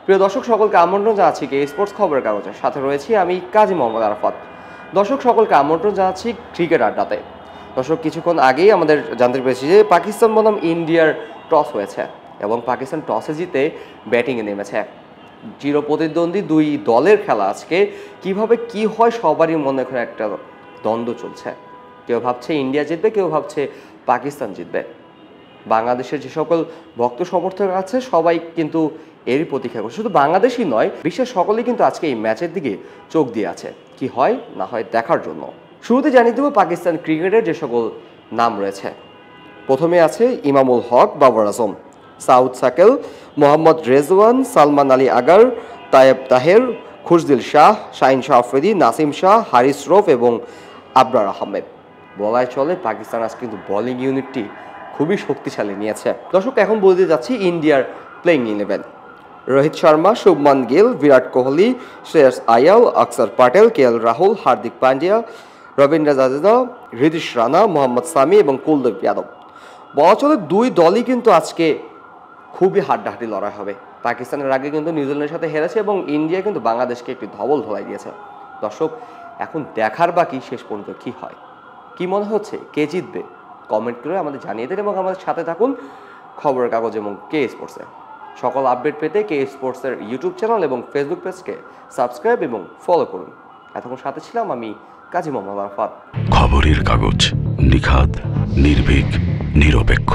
প্রিয় দর্শক সকলকে আমন্ত্রণ জানাচ্ছি কে স্পোর্টস খবরের কাগজের সাথে রয়েছি আমি কাজী মোহাম্মদ আরাফাত। দর্শক সকলকে আমন্ত্রণ জানাচ্ছি ক্রিকেট আড্ডাতে। দর্শক কিছুক্ষণ আগেই আমাদের জানতে পেরেছি যে পাকিস্তান বনাম ইন্ডিয়ার টস হয়েছে এবং পাকিস্তান টসে জিতে ব্যাটিংয়ে নেমেছে। চিরপ্রতিদ্বন্দ্বী দুই দলের খেলা আজকে কিভাবে কি হয় সবারই মনে এখন একটা দ্বন্দ্ব চলছে। কেউ ভাবছে ইন্ডিয়া জিতবে, কেউ ভাবছে পাকিস্তান জিতবে। বাংলাদেশের যে সকল ভক্ত সমর্থক আছে সবাই কিন্তু এরই প্রতীক্ষা করছে। শুধু বাংলাদেশই নয়, বিশ্বের সকলেই কিন্তু আজকে এই ম্যাচের দিকে চোখ দিয়ে আছে কি হয় না হয় দেখার জন্য। শুরুতে জানিয়ে দেব পাকিস্তান ক্রিকেটের যে সকল নাম রয়েছে। প্রথমে আছে ইমামুল হক, বাবর আজম, সাউদ সাকেল, মোহাম্মদ রেজওয়ান, সালমান আলী আগার, তায়েব তাহের, খুশদিল শাহ, শাহিন শাহ আফ্রিদি, নাসিম শাহ, হারিস রফ এবং আবরার আহমেদ। বলাই চলে পাকিস্তান আজ কিন্তু বোলিং ইউনিটটি খুবই শক্তিশালী নিয়েছে। দর্শক এখন বলতে যাচ্ছি ইন্ডিয়ার প্লেইং 11। রোহিত শর্মা, শুভমান গিল, বিরাট কোহলি, শ্রেয়স আয়ার, অক্ষর প্যাটেল, কেএল রাহুল, হার্দিক পান্ডিয়া, রবীন্দ্র জাদেজা, হৃদিশ রানা, মোহাম্মদ সামি এবং কুলদীপ যাদব। বলা চলে দুই দলই কিন্তু আজকে খুবই হাড্ডাহাড্ডি লড়াই হবে। পাকিস্তানের আগে কিন্তু নিউজিল্যান্ডের সাথে হেরেছে এবং ইন্ডিয়া কিন্তু বাংলাদেশকে একটি ধবল ধলাই দিয়েছে। দর্শক এখন দেখার বাকি শেষ পর্যন্ত কি হয়। কি মনে হচ্ছে কে জিতবে কমেন্ট করে আমাদের জানিয়ে দিন এবং আমাদের সাথে থাকুন খবরের কাগজ এবং কে স্পোর্টসে। সকল আপডেট পেতে কে স্পোর্টসের ইউটিউব চ্যানেল এবং ফেসবুক পেজকে সাবস্ক্রাইব এবং ফলো করুন। এতক্ষণ সাথে ছিলাম আমি কাজী মোহাম্মদ আরাফাত। খবরের কাগজ, নিখাত, নির্ভীক, নিরপেক্ষ।